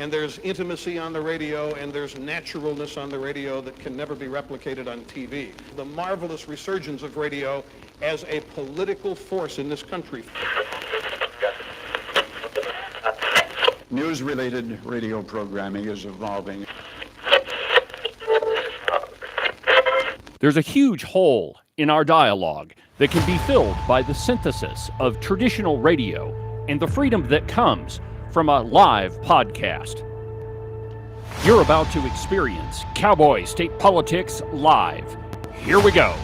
and there's intimacy on the radio, and there's naturalness on the radio that can never be replicated on TV. The marvelous resurgence of radio as a political force in this country. News-related radio programming is evolving. There's a huge hole in our dialogue that can be filled by the synthesis of traditional radio and the freedom that comes from a live podcast. You're about to experience Cowboy State Politics live. Here we go.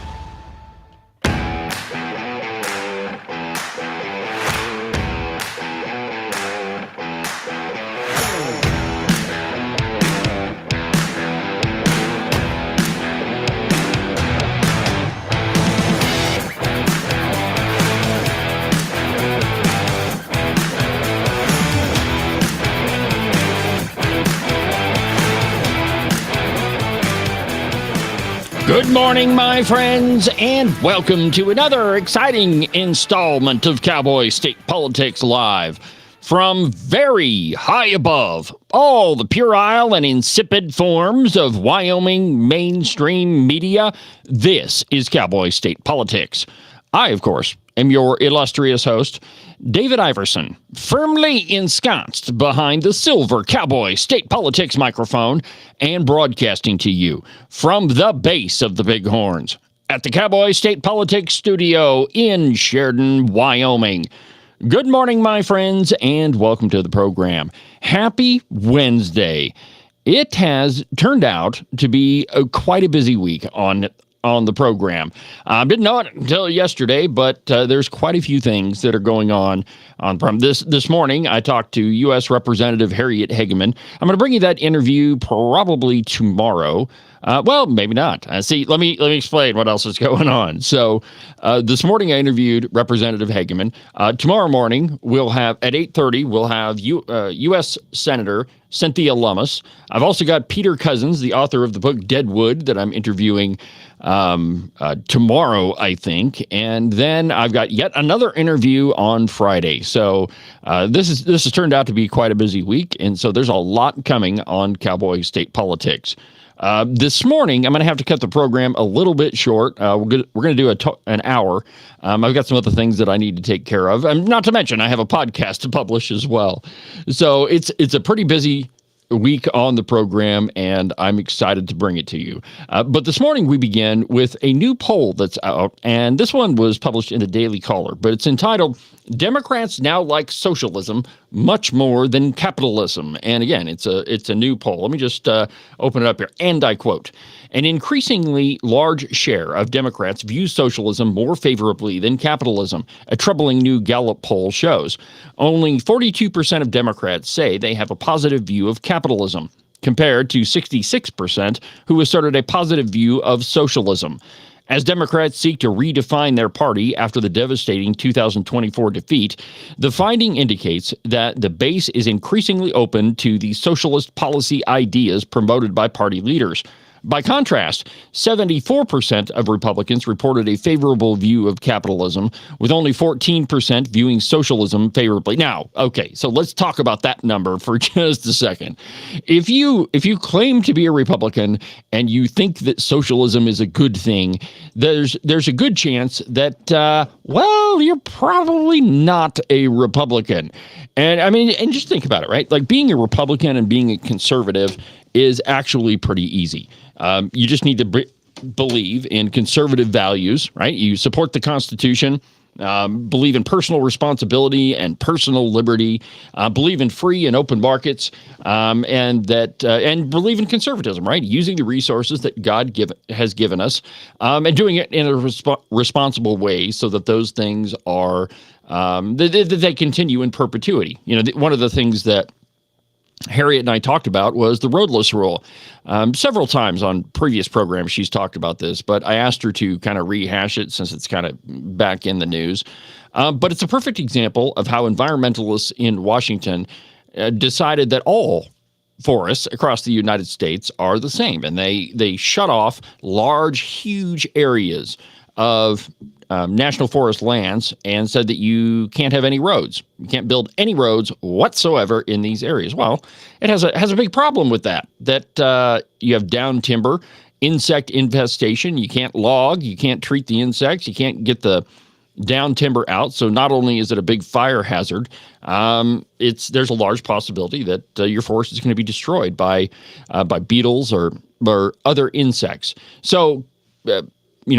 Good morning, my friends, and welcome to another exciting installment of Cowboy State Politics Live. From very high above all the puerile and insipid forms of Wyoming mainstream media, this is Cowboy State Politics. I, of course, am your illustrious host, David Iverson, firmly ensconced behind the silver Cowboy State Politics microphone and broadcasting to you from the base of the Bighorns at the Cowboy State Politics studio in Sheridan, Wyoming. Good morning, my friends, and welcome to the program. Happy Wednesday. It has turned out to be quite a busy week on the program. Didn't know it until yesterday, but there's quite a few things that are going on from this morning. I talked to U.S. Representative Harriet Hageman. I'm going to bring you that interview probably tomorrow. Well, maybe not. See, let me explain what else is going on. So this morning I interviewed Representative Hageman. Tomorrow morning we'll have at 8:30 we'll have U.S. Senator Cynthia Lummis. I've also got Peter Cousins, the author of the book Deadwood, that I'm interviewing tomorrow, I think. And then I've got yet another interview on Friday. So this has turned out to be quite a busy week, and so there's a lot coming on Cowboy State Politics. This morning, I'm going to have to cut the program a little bit short. We're going to do an hour. I've got some other things that I need to take care of. And not to mention, I have a podcast to publish as well. So it's a pretty busy week on the program, and I'm excited to bring it to you. But this morning, we begin with a new poll that's out, and this one was published in the Daily Caller, but it's entitled, Democrats Now Like Socialism Much More Than Capitalism. And again, it's a new poll. Let me just open it up here, and I quote, an increasingly large share of Democrats view socialism more favorably than capitalism, a troubling new Gallup poll shows. Only 42% of Democrats say they have a positive view of capitalism, compared to 66% who asserted a positive view of socialism. As Democrats seek to redefine their party after the devastating 2024 defeat, the finding indicates that the base is increasingly open to the socialist policy ideas promoted by party leaders. By contrast, 74% of Republicans reported a favorable view of capitalism, with only 14% viewing socialism favorably. Now, okay, so let's talk about that number for just a second. If you claim to be a Republican and you think that socialism is a good thing, there's a good chance that, well, you're probably not a Republican. And I mean, and just think about it, right? Like being a Republican and being a conservative is actually pretty easy. You just need to believe in conservative values, right? You support the Constitution, believe in personal responsibility and personal liberty, believe in free and open markets, and believe in conservatism, right? Using the resources that God has given us, and doing it in a responsible way so that those things are that they continue in perpetuity. You know, one of the things that Harriet and I talked about was the roadless rule. Several times on previous programs she's talked about this, but I asked her to kind of rehash it since it's kind of back in the news. But it's a perfect example of how environmentalists in Washington decided that all forests across the United States are the same, and they shut off large, huge areas of national forest lands and said that you can't have any roads. You can't build any roads whatsoever in these areas. Well, it has a big problem with that. You have down timber, insect infestation. You can't log. You can't treat the insects. You can't get the down timber out. So not only is it a big fire hazard, there's a large possibility that your forest is going to be destroyed by beetles or other insects. So,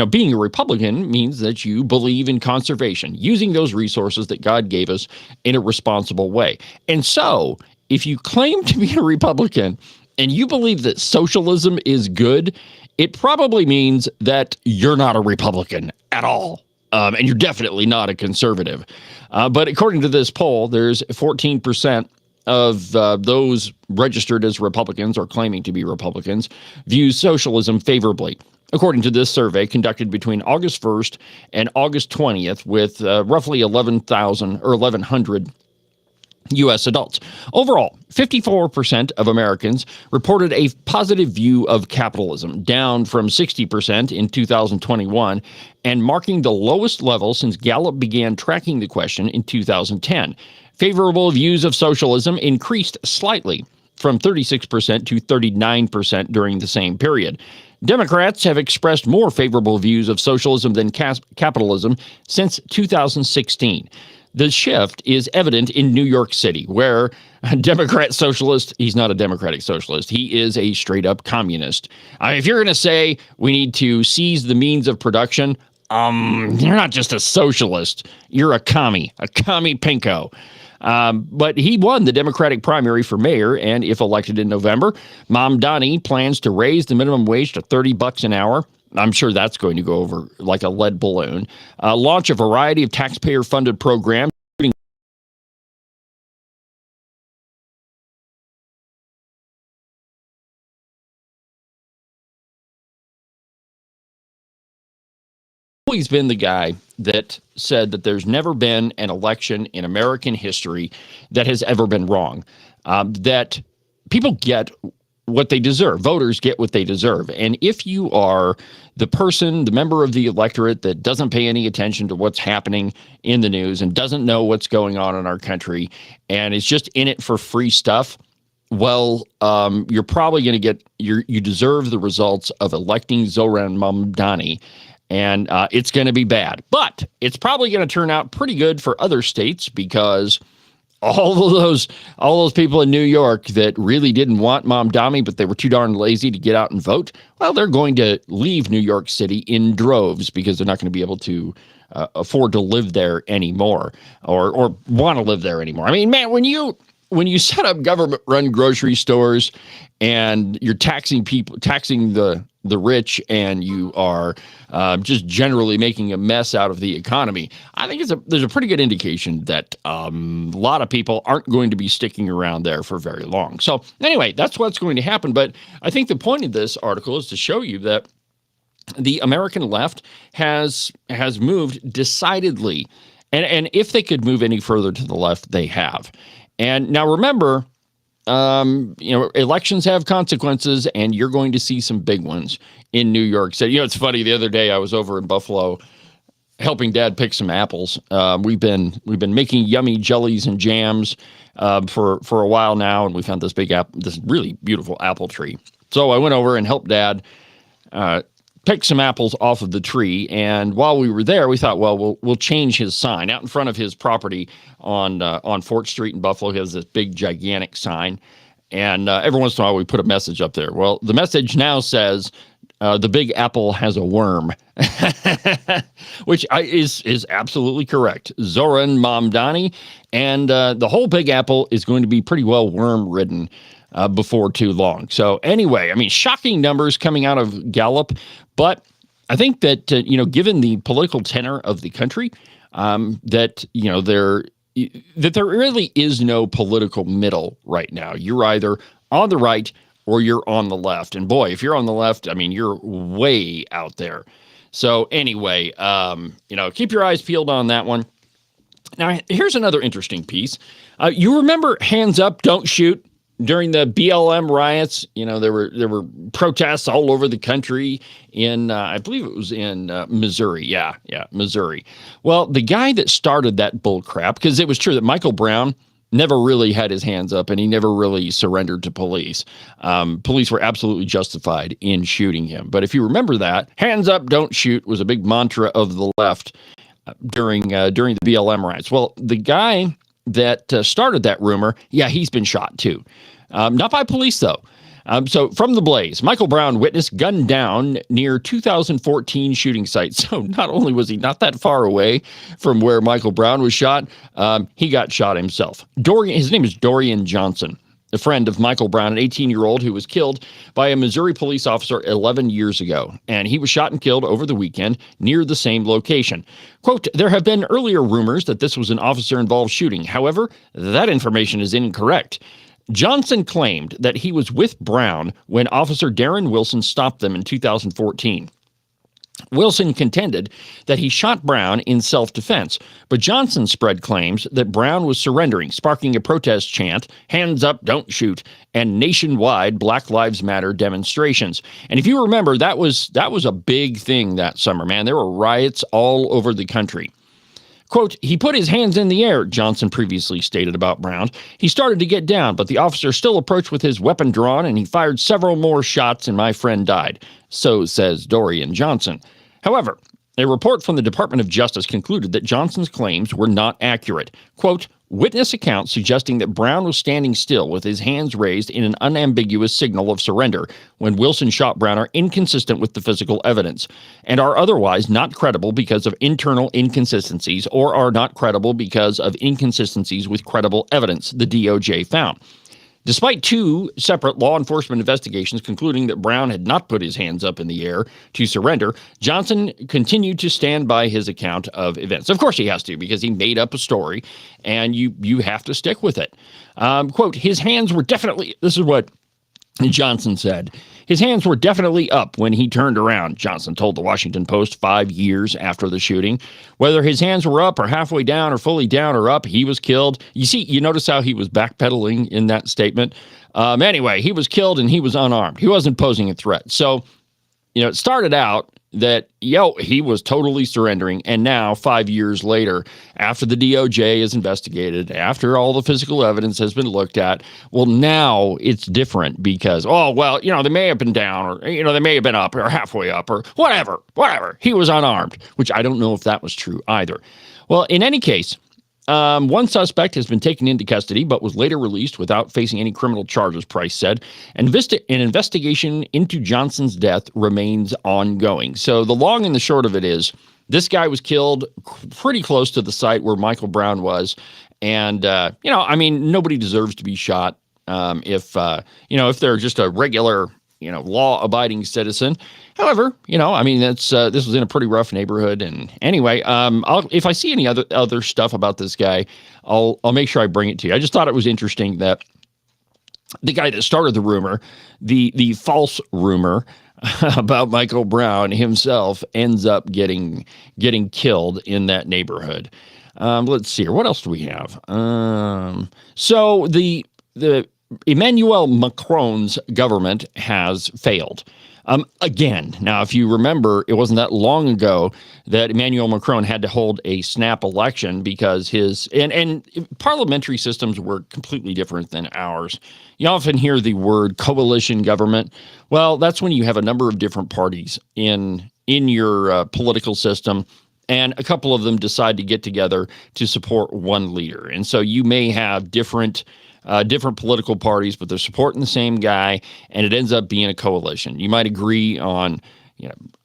being a Republican means that you believe in conservation, using those resources that God gave us in a responsible way. And so, if you claim to be a Republican and you believe that socialism is good, it probably means that you're not a Republican at all. And you're definitely not a conservative. But according to this poll, there's 14% of those registered as Republicans or claiming to be Republicans view socialism favorably. According to this survey conducted between August 1st and August 20th with roughly 11,000 or 1,100 U.S. adults. Overall, 54% of Americans reported a positive view of capitalism, down from 60% in 2021, and marking the lowest level since Gallup began tracking the question in 2010. Favorable views of socialism increased slightly, from 36% to 39% during the same period. Democrats have expressed more favorable views of socialism than capitalism since 2016. The shift is evident in New York City, where a Democrat socialist, he's not a Democratic socialist, he is a straight-up communist. If you're going to say we need to seize the means of production, you're not just a socialist, you're a commie pinko. But he won the Democratic primary for mayor, and if elected in November, Mamdani plans to raise the minimum wage to $30 an hour. I'm sure that's going to go over like a lead balloon. Launch a variety of taxpayer-funded programs, including always been the guy that said that there's never been an election in American history that has ever been wrong. That people get what they deserve. Voters get what they deserve. And if you are the member of the electorate that doesn't pay any attention to what's happening in the news and doesn't know what's going on in our country and is just in it for free stuff, well, you're probably going to get you deserve the results of electing Zoran Mamdani. And it's going to be bad. But it's probably going to turn out pretty good for other states because all those people in New York that really didn't want Mamdani, but they were too darn lazy to get out and vote, well, they're going to leave New York City in droves because they're not going to be able to afford to live there anymore or want to live there anymore. I mean, man, when you set up government-run grocery stores and you're taxing the rich and you are just generally making a mess out of the economy, I think there's a pretty good indication that a lot of people aren't going to be sticking around there for very long. So anyway, that's what's going to happen. But I think the point of this article is to show you that the American left has moved decidedly. And if they could move any further to the left, they have. And now remember, elections have consequences, and you're going to see some big ones in New York City. It's funny. The other day I was over in Buffalo helping Dad pick some apples. We've been making yummy jellies and jams for a while now, and we found this really beautiful apple tree. So I went over and helped Dad pick some apples off of the tree. And while we were there, we thought, well, we'll change his sign. Out in front of his property on Fort Street in Buffalo, he has this big, gigantic sign. And every once in a while, we put a message up there. Well, the message now says, the Big Apple has a worm, which is absolutely correct. Zoran Mamdani and the whole Big Apple is going to be pretty well worm-ridden before too long. So anyway, I mean, shocking numbers coming out of Gallup, but I think that, given the political tenor of the country, that there really is no political middle right now. You're either on the right or you're on the left. And boy, if you're on the left, I mean, you're way out there. So anyway, keep your eyes peeled on that one. Now, here's another interesting piece. You remember Hands Up, Don't Shoot? during the BLM riots, there were protests all over the country in I believe it was in Missouri. Yeah, Missouri. Well, the guy that started that bull crap, because it was true that Michael Brown never really had his hands up and he never really surrendered to police. Police were absolutely justified in shooting him. But if you remember that, hands up, don't shoot was a big mantra of the left during the BLM riots. Well, the guy that started that rumor, he's been shot too. Not by police, though. So from the blaze, Michael Brown witnessed gunned down near 2014 shooting site. So not only was he not that far away from where Michael Brown was shot, he got shot himself. His name is Dorian Johnson, a friend of Michael Brown, an 18-year-old who was killed by a Missouri police officer 11 years ago. And he was shot and killed over the weekend near the same location. Quote, there have been earlier rumors that this was an officer-involved shooting. However, that information is incorrect. Johnson claimed that he was with Brown when Officer Darren Wilson stopped them in 2014. Wilson contended that he shot Brown in self-defense, but Johnson spread claims that Brown was surrendering, sparking a protest chant, hands up, don't shoot, and nationwide Black Lives Matter demonstrations. And if you remember, that was a big thing that summer, man. There were riots all over the country. Quote, he put his hands in the air, Johnson previously stated about Brown. He started to get down, but the officer still approached with his weapon drawn, and he fired several more shots, and my friend died. So says Dorian Johnson. However, a report from the Department of Justice concluded that Johnson's claims were not accurate. Quote, witness accounts suggesting that Brown was standing still with his hands raised in an unambiguous signal of surrender when Wilson shot Brown are inconsistent with the physical evidence and are otherwise not credible because of internal inconsistencies or are not credible because of inconsistencies with credible evidence, the DOJ found. Despite two separate law enforcement investigations concluding that Brown had not put his hands up in the air to surrender, Johnson continued to stand by his account of events. Of course he has to, because he made up a story, and you have to stick with it. Quote, his hands were definitely, this is what Johnson said, his hands were definitely up when he turned around, Johnson told the Washington Post 5 years after the shooting. Whether his hands were up or halfway down or fully down or up, he was killed. You notice how he was backpedaling in that statement? Anyway, he was killed and he was unarmed. He wasn't posing a threat. So, it started out that, he was totally surrendering. And now, 5 years later, after the DOJ is investigated, after all the physical evidence has been looked at, well, now it's different because, they may have been down or, they may have been up or halfway up or whatever. He was unarmed, which I don't know if that was true either. Well, in any case, one suspect has been taken into custody, but was later released without facing any criminal charges, Price said. An investigation into Johnson's death remains ongoing. So the long and the short of it is, this guy was killed pretty close to the site where Michael Brown was. And, nobody deserves to be shot if they're just a regular, law-abiding citizen. However, this was in a pretty rough neighborhood. And anyway, if I see any other stuff about this guy, I'll make sure I bring it to you. I just thought it was interesting that the guy that started the rumor, the false rumor about Michael Brown himself, ends up getting killed in that neighborhood. Let's see here. What else do we have? So the Emmanuel Macron's government has failed. Again, now, if you remember, it wasn't that long ago that Emmanuel Macron had to hold a snap election because and parliamentary systems were completely different than ours. You often hear the word coalition government. Well, that's when you have a number of different parties in your political system, and a couple of them decide to get together to support one leader. And so you may have different political parties, but they're supporting the same guy, and it ends up being a coalition. You might agree on,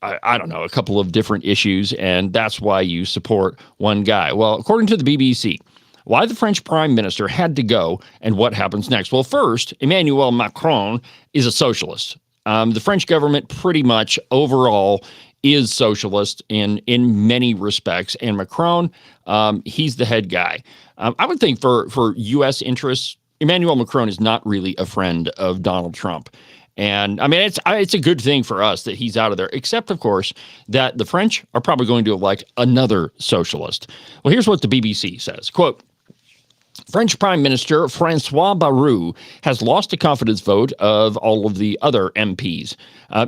I don't know, a couple of different issues, and that's why you support one guy. Well, according to the BBC, why the French prime minister had to go and what happens next. Well, first, Emmanuel Macron is a socialist. The French government pretty much overall is socialist in many respects, and Macron, he's the head guy. I would think for U.S. interests, Emmanuel Macron is not really a friend of Donald Trump. And it's a good thing for us that he's out of there, except, of course, that the French are probably going to elect another socialist. Well, here's what the BBC says. Quote, French Prime Minister Francois Bayrou has lost a confidence vote of all of the other MPs,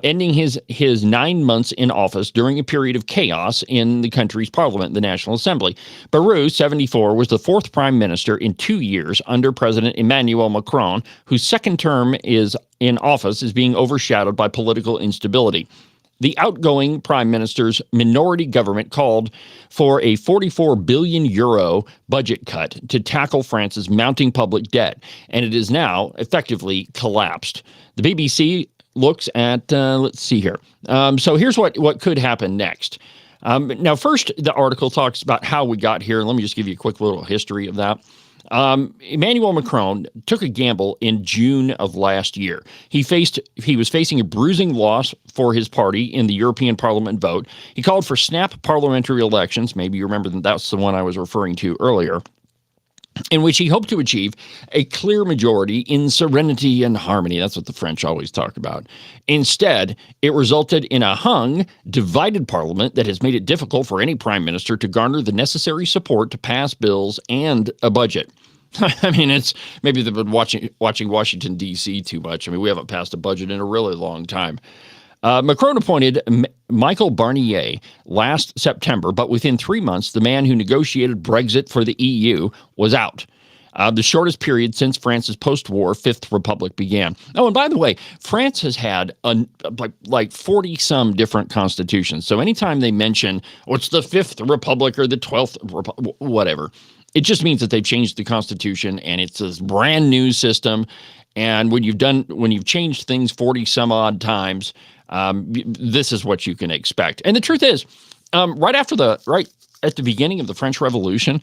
ending his 9 months in office during a period of chaos in the country's parliament, the National Assembly. Bayrou, 74, was the fourth prime minister in 2 years under President Emmanuel Macron, whose second term is in office is being overshadowed by political instability. The outgoing prime minister's minority government called for a 44 billion euro budget cut to tackle France's mounting public debt, and it is now effectively collapsed. The BBC looks at, let's see here. So here's what could happen next. Now, first, the article talks about how we got here. Let me just give you a quick little history of that. Emmanuel Macron took a gamble in June of last year. He was facing a bruising loss for his party in the European Parliament vote. He called for snap parliamentary elections. Maybe you remember that's the one I was referring to earlier, in which he hoped to achieve a clear majority in serenity and harmony. That's what the French always talk about. Instead, it resulted in a hung, divided parliament that has made it difficult for any prime minister to garner the necessary support to pass bills and a budget. I mean, it's maybe they've been watching Washington, D.C. too much. I mean, we haven't passed a budget in a really long time. Macron appointed Michel Barnier last September, but within 3 months, the man who negotiated Brexit for the EU was out. The shortest period since France's post-war Fifth Republic began. Oh, and by the way, France has had like 40-some different constitutions. So anytime they mention, it's the Fifth Republic or the 12th Republic, whatever, it just means that they've changed the constitution and it's this brand new system. And when you've changed things 40 some odd times, this is what you can expect. And the truth is, right at the beginning of the French Revolution,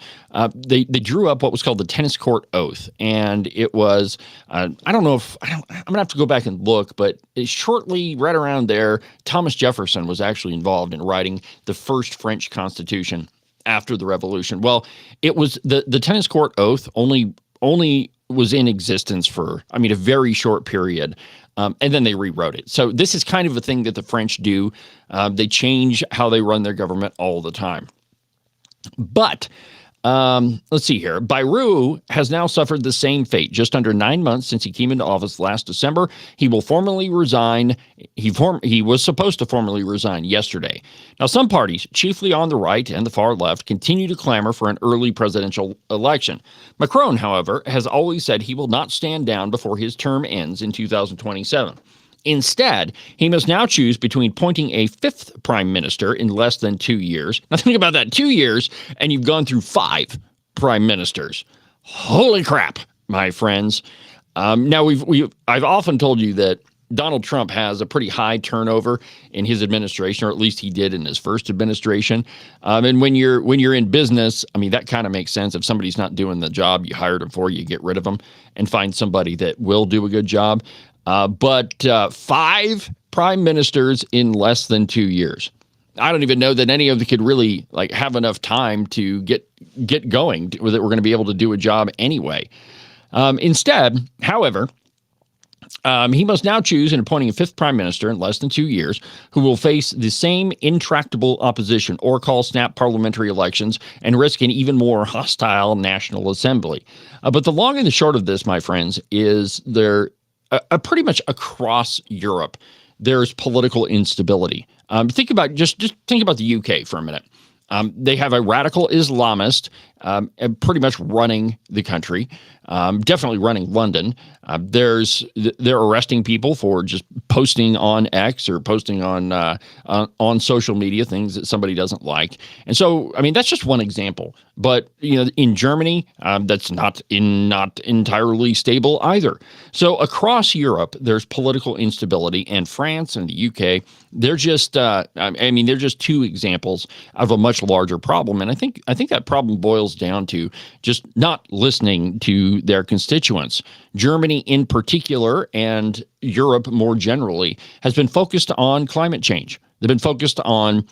they drew up what was called the tennis court oath, and it was I'm gonna have to go back and look, but shortly right around there, Thomas Jefferson was actually involved in writing the first French Constitution after the Revolution. Well, it was the tennis court oath only was in existence for, a very short period, and then they rewrote it. So this is kind of a thing that the French do. They change how they run their government all the time. But let's see here. Bayrou has now suffered the same fate. Just under 9 months since he came into office last December, he will formally resign. He was supposed to formally resign yesterday. Now, some parties, chiefly on the right and the far left, continue to clamor for an early presidential election. Macron, however, has always said he will not stand down before his term ends in 2027. Instead, he must now choose between appointing a fifth prime minister in less than 2 years. Now think about that, 2 years, and you've gone through 5 prime ministers. Holy crap, my friends. Now, I've often told you that Donald Trump has a pretty high turnover in his administration, or at least he did in his first administration. And when you're in business, that kind of makes sense. If somebody's not doing the job you hired them for, you get rid of them and find somebody that will do a good job. But 5 prime ministers in less than 2 years. I don't even know that any of them could really have enough time to get going, that we're going to be able to do a job anyway. Instead, however, he must now choose in appointing a fifth prime minister in less than 2 years who will face the same intractable opposition or call snap parliamentary elections and risk an even more hostile National Assembly. But the long and the short of this, my friends, is pretty much across Europe, there's political instability. Think about the UK for a minute. They have a radical Islamist pretty much running the country, definitely running London. They're arresting people for just posting on X or posting on social media things that somebody doesn't like. And so, that's just one example. But in Germany, that's not entirely stable either. So across Europe, there's political instability, and France and the UK, they're just they're just 2 examples of a much larger problem. And I think that problem boils down to just not listening to their constituents. Germany in particular, and Europe more generally, has been focused on climate change. They've been focused on,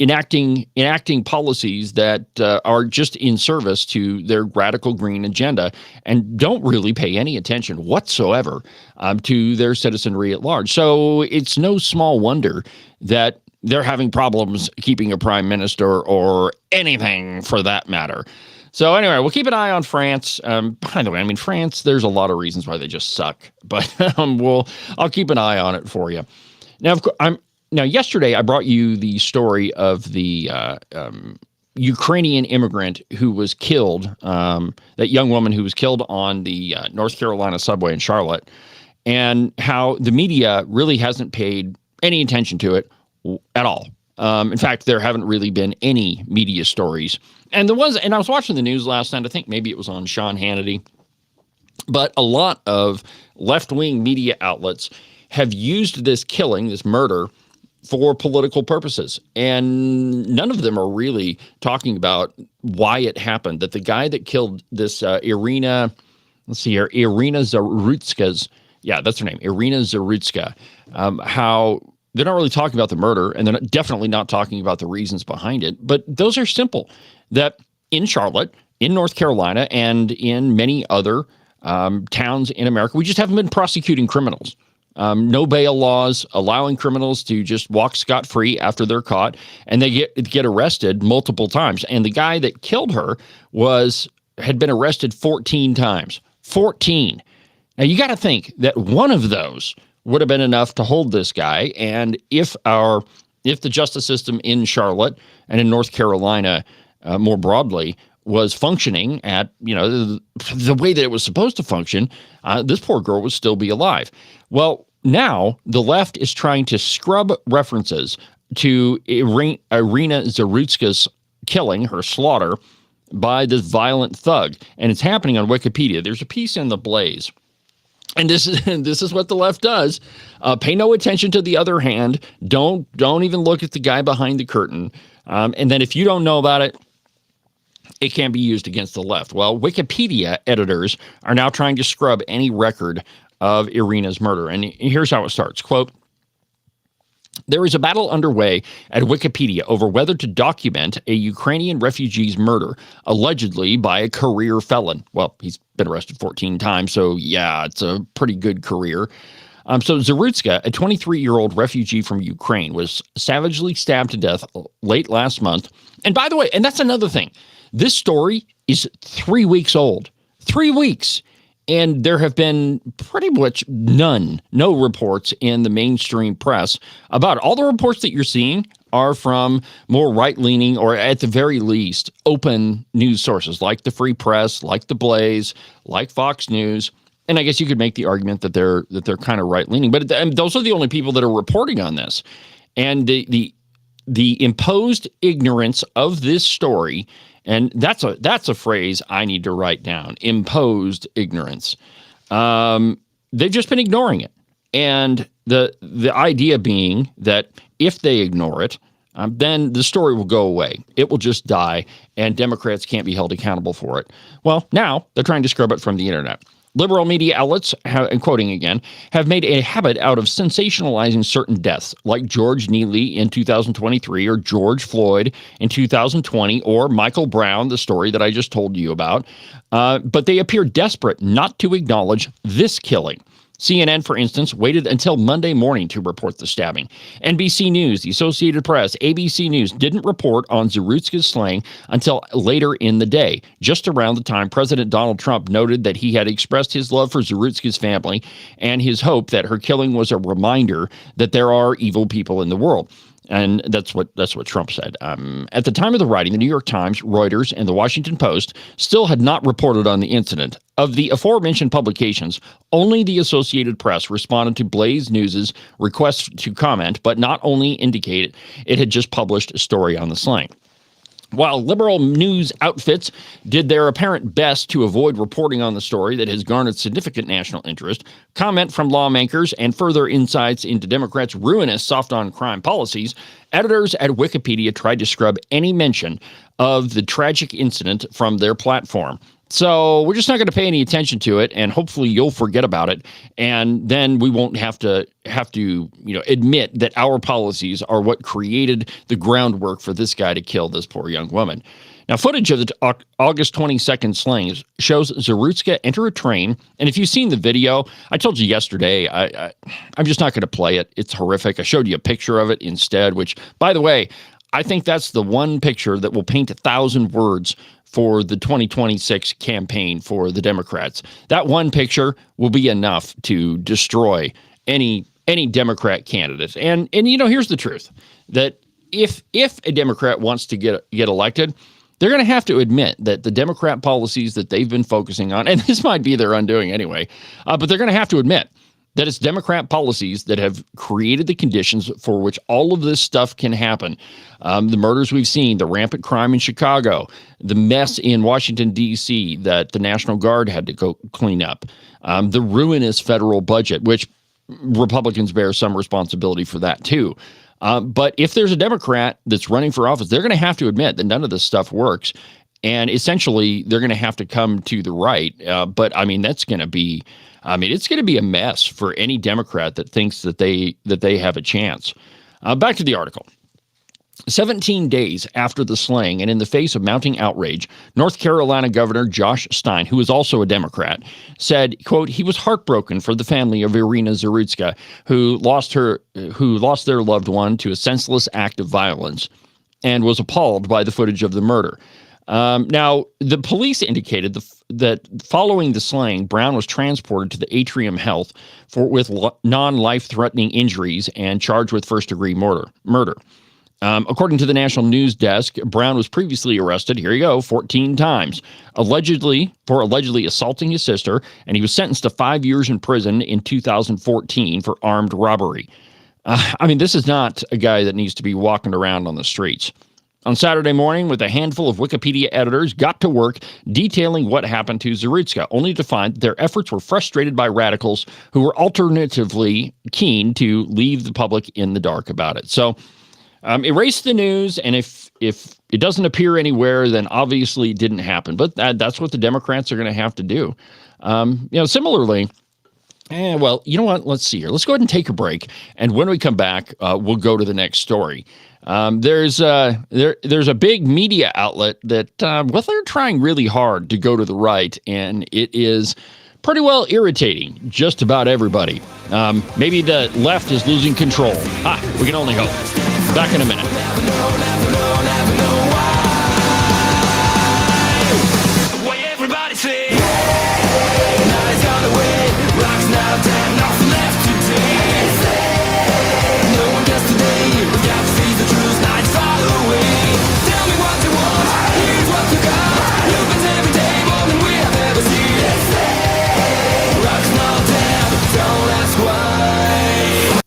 enacting policies that are just in service to their radical green agenda and don't really pay any attention whatsoever to their citizenry at large. So it's no small wonder that they're having problems keeping a prime minister or anything for that matter. So anyway, we'll keep an eye on France. By the way, I mean, France, there's a lot of reasons why they just suck, but I'll keep an eye on it for you. Now, yesterday I brought you the story of the Ukrainian immigrant who was killed, that young woman who was killed on the North Carolina subway in Charlotte, and how the media really hasn't paid any attention to it at all. In fact, there haven't really been any media stories. And I was watching the news last night. I think maybe it was on Sean Hannity. But a lot of left-wing media outlets have used this killing, this murder, for political purposes. And none of them are really talking about why it happened. That the guy that killed this Irina Zarutska's, yeah, that's her name, Irina Zarutska, how they're not really talking about the murder, and they're definitely not talking about the reasons behind it. But those are simple. That in Charlotte, in North Carolina, and in many other towns in America, we just haven't been prosecuting criminals. No bail laws allowing criminals to just walk scot-free after they're caught, and they get arrested multiple times. And the guy that killed her had been arrested 14 times. 14. Now, you got to think that one of those would have been enough to hold this guy. And if the justice system in Charlotte and in North Carolina more broadly was functioning at, the way that it was supposed to function, this poor girl would still be alive. Well, now the left is trying to scrub references to Irina Zarutska's killing, her slaughter, by this violent thug. And it's happening on Wikipedia. There's a piece in The Blaze. And this is what the left does. Pay no attention to the other hand. Don't even look at the guy behind the curtain. And then if you don't know about it, it can't be used against the left. Well, Wikipedia editors are now trying to scrub any record of Irina's murder. And here's how it starts. Quote, "There is a battle underway at Wikipedia over whether to document a Ukrainian refugee's murder, allegedly by a career felon." Well, he's been arrested 14 times, so yeah, it's a pretty good career. So Zarutska, a 23-year-old refugee from Ukraine, was savagely stabbed to death late last month. And by the way, and that's another thing, this story is 3 weeks old. 3 weeks. And there have been pretty much no reports in the mainstream press about it. All the reports that you're seeing are from more right-leaning, or at the very least, open news sources like the Free Press, like The Blaze, like Fox News. And I guess you could make the argument that they're kind of right-leaning, but those are the only people that are reporting on this. And the imposed ignorance of this story. And that's a phrase I need to write down. Imposed ignorance. They've just been ignoring it. And the idea being that if they ignore it, then the story will go away. It will just die, and Democrats can't be held accountable for it. Well, now they're trying to scrub it from the internet. Liberal media outlets, and quoting again, have made a habit out of sensationalizing certain deaths, like George Neely in 2023, or George Floyd in 2020, or Michael Brown, the story that I just told you about. But they appear desperate not to acknowledge this killing. CNN, for instance, waited until Monday morning to report the stabbing. NBC News, the Associated Press, ABC News didn't report on Zarutska's slaying until later in the day, just around the time President Donald Trump noted that he had expressed his love for Zarutska's family and his hope that her killing was a reminder that there are evil people in the world. And that's what Trump said. At the time of the writing, the New York Times, Reuters, and the Washington Post still had not reported on the incident. Of the aforementioned publications, only the Associated Press responded to Blaze News's request to comment, but not only indicated it had just published a story on the slaying. While liberal news outfits did their apparent best to avoid reporting on the story that has garnered significant national interest, comment from lawmakers, and further insights into Democrats' ruinous soft-on-crime policies, editors at Wikipedia tried to scrub any mention of the tragic incident from their platform. So we're just not going to pay any attention to it, and hopefully you'll forget about it, and then we won't have to admit that our policies are what created the groundwork for this guy to kill this poor young woman. Now, footage of the August 22nd slaying shows Zarutska enter a train, and if you've seen the video, I told you yesterday, I'm just not going to play it. It's horrific. I showed you a picture of it instead, which, by the way, I think that's the one picture that will paint 1,000 words for the 2026 campaign for the Democrats. That one picture will be enough to destroy any Democrat candidate. And here's the truth, that if a Democrat wants to get elected, they're going to have to admit that the Democrat policies that they've been focusing on, and this might be their undoing anyway, but they're going to have to admit that it's Democrat policies that have created the conditions for which all of this stuff can happen. The murders we've seen, the rampant crime in Chicago, the mess in Washington, D.C. that the National Guard had to go clean up, the ruinous federal budget, which Republicans bear some responsibility for that too. But if there's a Democrat that's running for office, they're going to have to admit that none of this stuff works. And essentially, they're going to have to come to the right. But I mean, it's going to be a mess for any Democrat that thinks that they have a chance. Back to the article. 17 days after the slaying and in the face of mounting outrage, North Carolina Governor Josh Stein, who is also a Democrat, said, quote, he was heartbroken for the family of Irina Zarutska, who lost their loved one to a senseless act of violence, and was appalled by the footage of the murder. Now, the police indicated that following the slaying, Brown was transported to the Atrium Health with non-life-threatening injuries and charged with first-degree murder. According to the National News Desk, Brown was previously arrested, 14 times, allegedly assaulting his sister, and he was sentenced to 5 years in prison in 2014 for armed robbery. This is not a guy that needs to be walking around on the streets. On Saturday morning, with a handful of Wikipedia editors got to work detailing what happened to Zarutska, only to find that their efforts were frustrated by radicals who were alternatively keen to leave the public in the dark about it. So, erase the news, and if it doesn't appear anywhere, then obviously it didn't happen. But that's what the Democrats are going to have to do. Similarly, well, you know what? Let's see here. Let's go ahead and take a break, and when we come back, we'll go to the next story. There's a big media outlet that they're trying really hard to go to the right, and it is pretty well irritating just about everybody. Maybe the left is losing control. We can only hope. Back in a minute.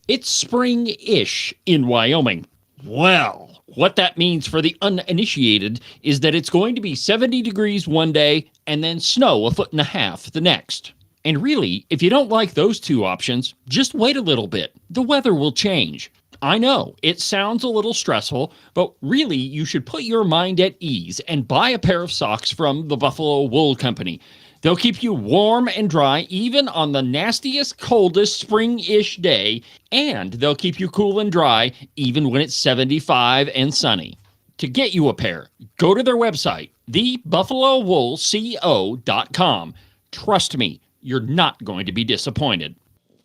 It's spring-ish in Wyoming. Well, what that means for the uninitiated is that it's going to be 70 degrees one day and then snow 1.5 feet the next. And really, if you don't like those two options, just wait a little bit. The weather will change. I know, it sounds a little stressful, but really you should put your mind at ease and buy a pair of socks from the Buffalo Wool Company. They'll keep you warm and dry even on the nastiest, coldest spring-ish day, and they'll keep you cool and dry even when it's 75 and sunny. To get you a pair, go to their website, thebuffalowoolco.com. Trust me, you're not going to be disappointed.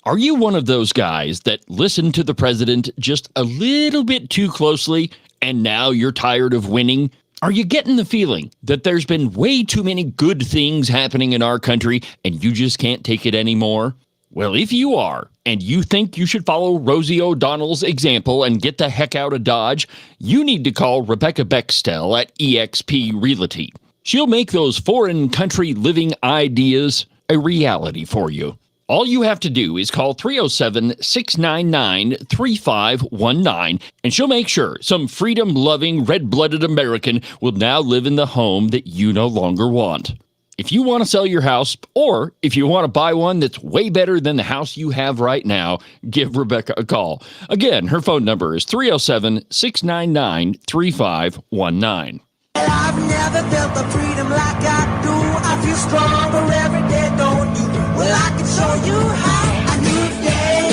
Are you one of those guys that listen to the president just a little bit too closely, and now you're tired of winning? Are you getting the feeling that there's been way too many good things happening in our country and you just can't take it anymore? Well, if you are, and you think you should follow Rosie O'Donnell's example and get the heck out of Dodge, you need to call Rebecca Bextel at eXp Realty. She'll make those foreign country living ideas a reality for you. All you have to do is call 307-699-3519, and she'll make sure some freedom-loving, red-blooded American will now live in the home that you no longer want. If you want to sell your house, or if you want to buy one that's way better than the house you have right now, give Rebecca a call. Again, her phone number is 307-699-3519. I've never felt the freedom like I do. I feel stronger every day, don't you? Well, I can show you how. A new day,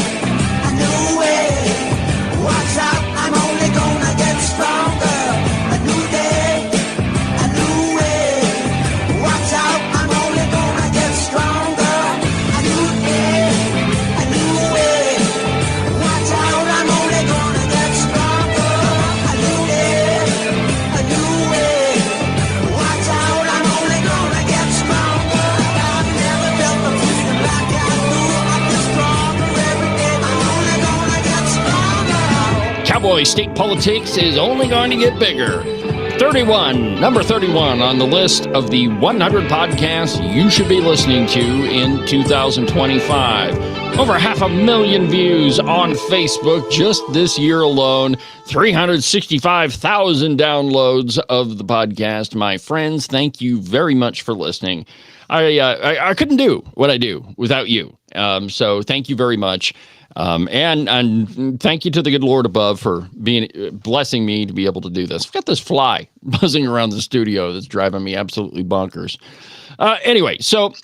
a new way. Watch out, I'm only gonna get stronger. A new day, a new way. Watch out, I'm only gonna get stronger. A new day, a new way. Watch out, I'm only gonna get stronger. A new day. Cowboy State Politics is only going to get bigger. Number 31 on the list of the 100 podcasts you should be listening to in 2025. Over 500,000 views on Facebook just this year alone. 365,000 downloads of the podcast. My friends, thank you very much for listening. I couldn't do what I do without you. So thank you very much. And thank you to the good Lord above for blessing me to be able to do this. I've got this fly buzzing around the studio that's driving me absolutely bonkers. Anyway, so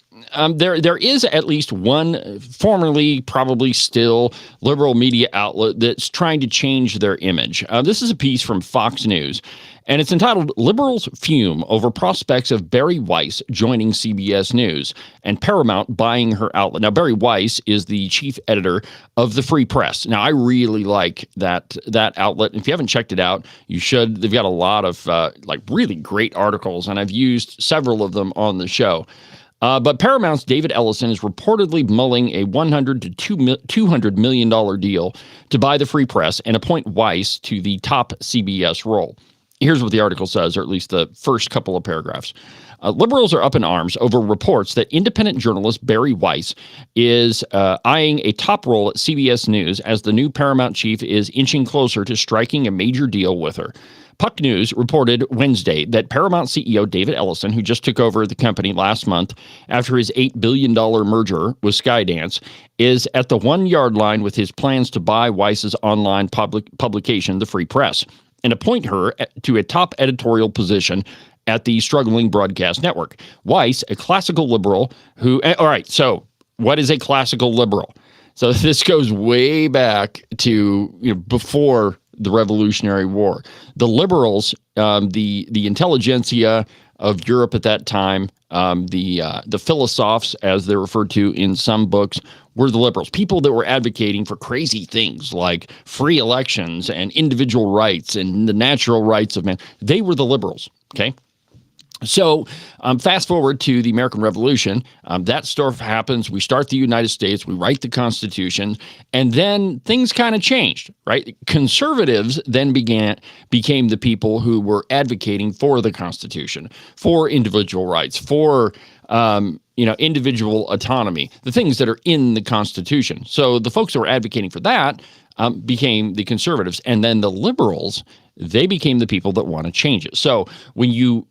there is at least one formerly, probably still, liberal media outlet that's trying to change their image. This is a piece from Fox News, and it's entitled "Liberals Fume Over Prospects of Bari Weiss Joining CBS News and Paramount Buying Her Outlet." Now, Bari Weiss is the chief editor of the Free Press. Now, I really like that outlet. If you haven't checked it out, you should. They've got a lot of really great articles, and I've used several of them on the show. But Paramount's David Ellison is reportedly mulling a $100 to $200 million deal to buy the Free Press and appoint Weiss to the top CBS role. Here's what the article says, or at least the first couple of paragraphs. Liberals are up in arms over reports that independent journalist Bari Weiss is eyeing a top role at CBS News as the new Paramount chief is inching closer to striking a major deal with her. Puck News reported Wednesday that Paramount CEO David Ellison, who just took over the company last month after his $8 billion merger with Skydance, is at the 1 yard line with his plans to buy Weiss's online publication, The Free Press, and appoint her to a top editorial position at the struggling broadcast network. Weiss, a classical liberal who... All right, so what is a classical liberal? So this goes way back to before the Revolutionary War. The liberals, the intelligentsia of Europe at that time, the philosophes, as they're referred to in some books, were the liberals. People that were advocating for crazy things like free elections and individual rights and the natural rights of man. They were the liberals, okay? So fast forward to the American Revolution. That stuff happens. We start the United States. We write the Constitution. And then things kind of changed, right? Conservatives then became the people who were advocating for the Constitution, for individual rights, for individual autonomy, the things that are in the Constitution. So the folks that were advocating for that became the conservatives. And then the liberals, they became the people that want to change it. So when you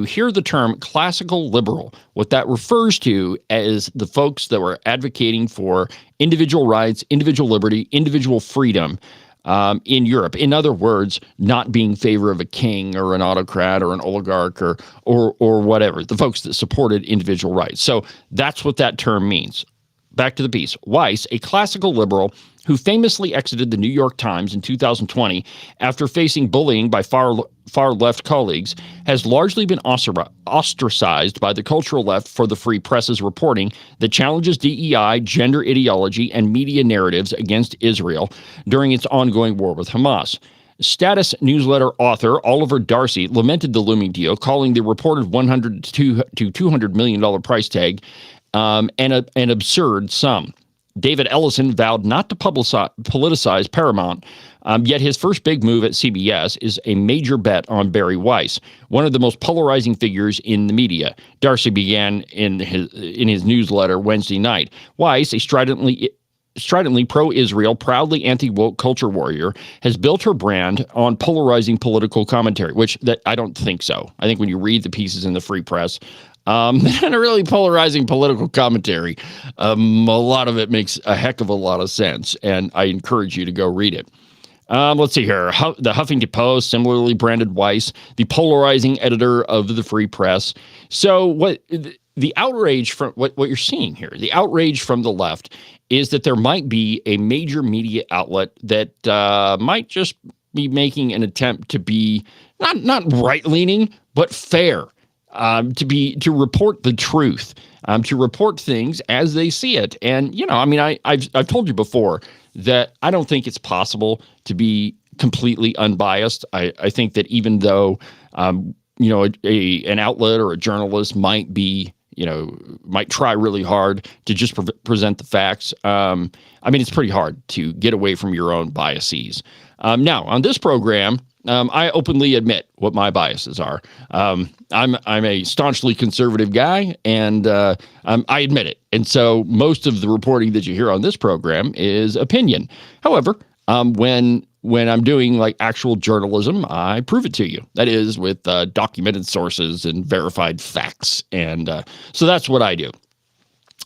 hear the term classical liberal, what that refers to is the folks that were advocating for individual rights, individual liberty, individual freedom in Europe. In other words, not being in favor of a king or an autocrat or an oligarch or whatever, the folks that supported individual rights. So that's what that term means. Back to the piece. Weiss, a classical liberal who famously exited the New York Times in 2020 after facing bullying by far-left colleagues, has largely been ostracized by the cultural left for the Free Press's reporting that challenges DEI, gender ideology, and media narratives against Israel during its ongoing war with Hamas. Status newsletter author Oliver Darcy lamented the looming deal, calling the reported $100 to $200 million price tag an absurd sum. David Ellison vowed not to politicize Paramount, yet his first big move at CBS is a major bet on Bari Weiss, one of the most polarizing figures in the media. Darcy began in his newsletter Wednesday night. Weiss, a stridently pro-Israel, proudly anti-woke culture warrior, has built her brand on polarizing political commentary, which I don't think so. I think when you read the pieces in the Free Press, not a really polarizing political commentary. A lot of it makes a heck of a lot of sense, and I encourage you to go read it. Let's see here. The Huffington Post similarly branded Weiss the polarizing editor of the Free Press. So what the outrage from what you're seeing here, the outrage from the left is that there might be a major media outlet that might just be making an attempt to be not right-leaning, but fair. To report the truth, to report things as they see it. And, I've told you before that I don't think it's possible to be completely unbiased. I think that even though, an outlet or a journalist might try really hard to just present the facts. It's pretty hard to get away from your own biases. Now, on this program, I openly admit what my biases are. I'm a staunchly conservative guy, and I admit it. And so most of the reporting that you hear on this program is opinion. However, when I'm doing like actual journalism, I prove it to you. That is with documented sources and verified facts. And so that's what I do.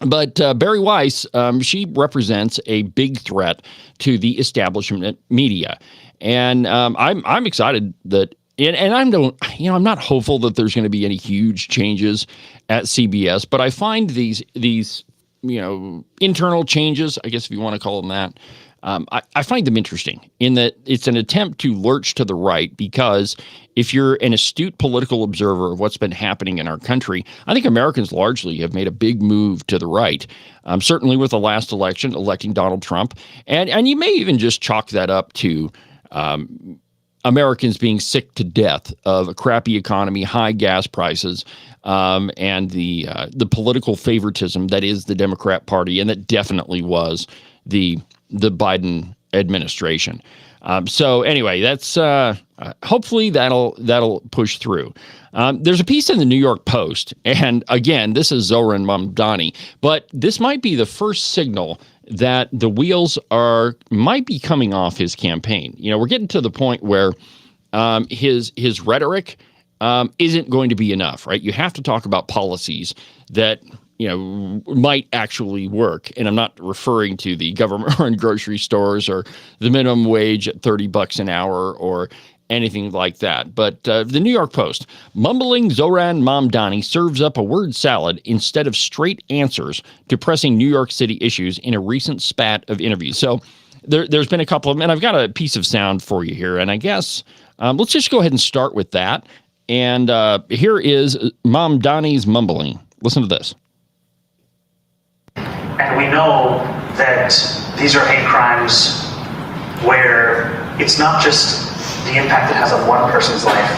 But Barry Weiss, she represents a big threat to the establishment media. And I'm excited that, and I'm not hopeful that there's going to be any huge changes at CBS, but I find these internal changes, I guess if you want to call them that, I find them interesting in that it's an attempt to lurch to the right, because if you're an astute political observer of what's been happening in our country, I think Americans largely have made a big move to the right, certainly with the last election, electing Donald Trump. And you may even just chalk that up to Americans being sick to death of a crappy economy, high gas prices, and the political favoritism that is the Democrat Party, and that definitely was the Biden administration. So anyway, that's hopefully that'll push through. There's a piece in the New York Post, and again, this is Zoran Mamdani, but this might be the first signal that the wheels might be coming off his campaign. We're getting to the point where his rhetoric isn't going to be enough, right? You have to talk about policies that might actually work. And I'm not referring to the government-run grocery stores or the minimum wage at $30 an hour or anything like that. But the New York Post, mumbling Zoran Mamdani serves up a word salad instead of straight answers to pressing New York City issues in a recent spat of interviews. So there's been a couple of them, and I've got a piece of sound for you here. And I guess let's just go ahead and start with that. And here is Mamdani's mumbling. Listen to this. And we know that these are hate crimes where it's not just the impact it has on one person's life,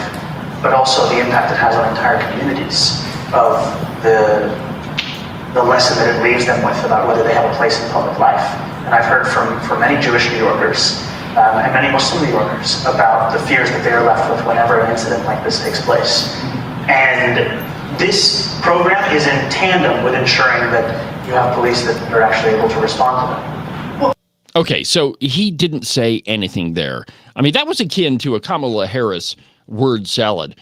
but also the impact it has on entire communities, of the lesson that it leaves them with about whether they have a place in public life. And I've heard from many Jewish New Yorkers and many Muslim New Yorkers about the fears that they are left with whenever an incident like this takes place. And this program is in tandem with ensuring that you have police that are actually able to respond to them. Well, okay, so he didn't say anything there. I mean, that was akin to a Kamala Harris word salad.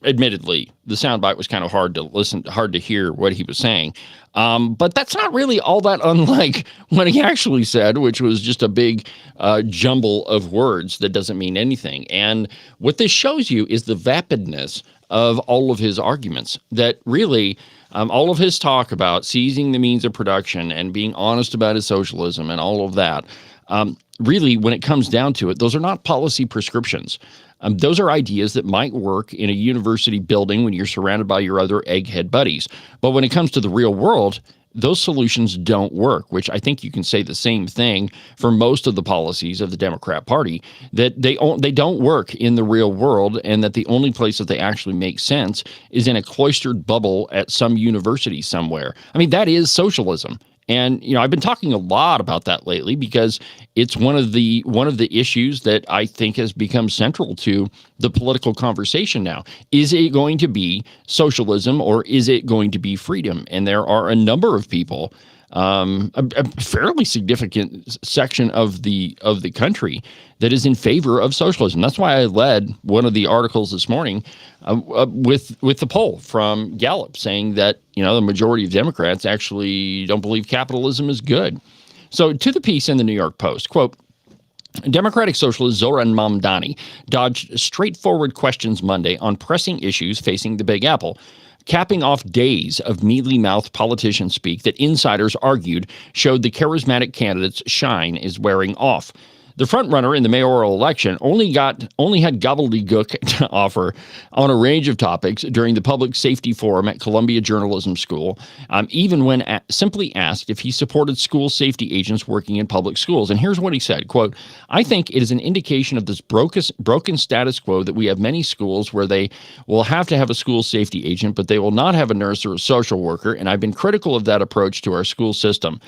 Admittedly, the soundbite was kind of hard to listen, hard to hear what he was saying. But that's not really all that unlike what he actually said, which was just a big jumble of words that doesn't mean anything. And what this shows you is the vapidness of all of his arguments, that really all of his talk about seizing the means of production and being honest about his socialism and all of that, really, when it comes down to it, those are not policy prescriptions. Those are ideas that might work in a university building when you're surrounded by your other egghead buddies. But when it comes to the real world, those solutions don't work, which I think you can say the same thing for most of the policies of the Democrat Party, that they don't work in the real world, and that the only place that they actually make sense is in a cloistered bubble at some university somewhere. I mean, that is socialism. And, I've been talking a lot about that lately because it's one of the issues that I think has become central to the political conversation now. Is it going to be socialism, or is it going to be freedom? And there are a number of people, a fairly significant section of the country that is in favor of socialism. That's why I led one of the articles this morning with the poll from Gallup saying that, the majority of Democrats actually don't believe capitalism is good. So to the piece in the New York Post, quote, Democratic socialist Zoran Mamdani dodged straightforward questions Monday on pressing issues facing the Big Apple, capping off days of mealy-mouthed politician speak that insiders argued showed the charismatic candidate's shine is wearing off. The frontrunner in the mayoral election only had gobbledygook to offer on a range of topics during the public safety forum at Columbia Journalism School, even when simply asked if he supported school safety agents working in public schools. And here's what he said, quote, I think it is an indication of this broken status quo that we have many schools where they will have to have a school safety agent, but they will not have a nurse or a social worker, and I've been critical of that approach to our school system.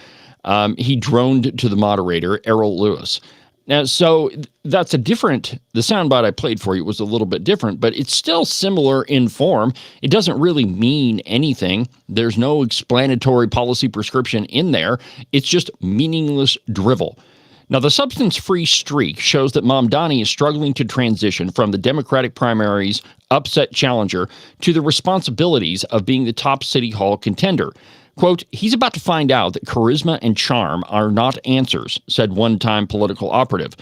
He droned to the moderator, Errol Lewis. Now, so that's the soundbite I played for you was a little bit different, but it's still similar in form. It doesn't really mean anything. There's no explanatory policy prescription in there. It's just meaningless drivel. Now, the substance-free streak shows that Mamdani is struggling to transition from the Democratic primary's upset challenger to the responsibilities of being the top City Hall contender. Quote, he's about to find out that charisma and charm are not answers, said one-time political operative.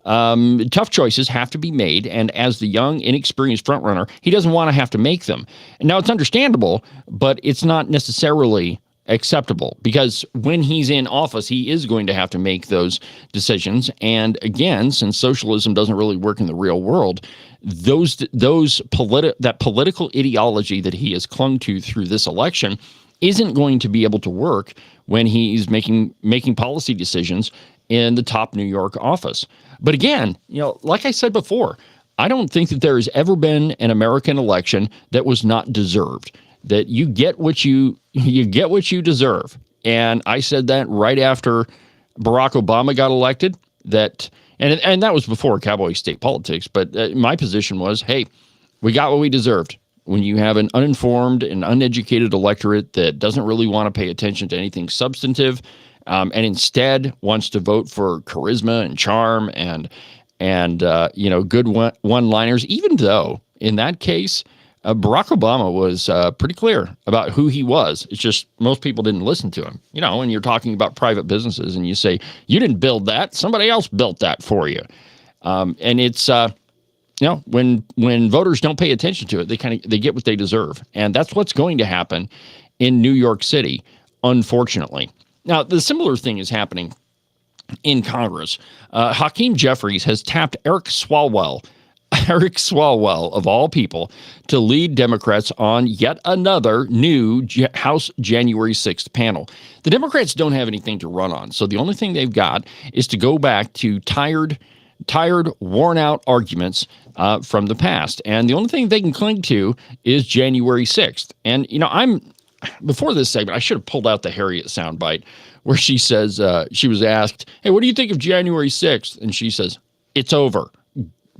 Tough choices have to be made, and as the young, inexperienced frontrunner, he doesn't want to have to make them. And now, it's understandable, but it's not necessarily acceptable, because when he's in office, he is going to have to make those decisions. And again, since socialism doesn't really work in the real world, that political ideology that he has clung to through this election isn't going to be able to work when he's making policy decisions in the top New York office. But again, like I said before, I don't think that there has ever been an American election that was not deserved. That you get what you deserve. And I said that right after Barack Obama got elected. And that was before Cowboy state politics. But my position was, hey, we got what we deserved. When you have an uninformed and uneducated electorate that doesn't really want to pay attention to anything substantive, and instead wants to vote for charisma and charm and good one-liners, even though in that case, Barack Obama was pretty clear about who he was. It's just most people didn't listen to him. When you're talking about private businesses and you say, you didn't build that, somebody else built that for you. And it's, when voters don't pay attention to it, they get what they deserve. And that's what's going to happen in New York City, unfortunately. Now, the similar thing is happening in Congress. Hakeem Jeffries has tapped Eric Swalwell, of all people, to lead Democrats on yet another new House January 6th panel. The Democrats don't have anything to run on, so the only thing they've got is to go back to tired, worn-out arguments from the past. And the only thing they can cling to is January 6th. And, before this segment, I should have pulled out the Harriet soundbite where she says, she was asked, hey, what do you think of January 6th? And she says, it's over.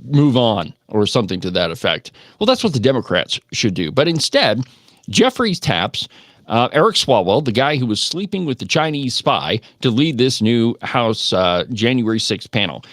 Move on, or something to that effect. Well, that's what the Democrats should do. But instead, Jeffries taps Eric Swalwell, the guy who was sleeping with the Chinese spy, to lead this new House January 6th panel.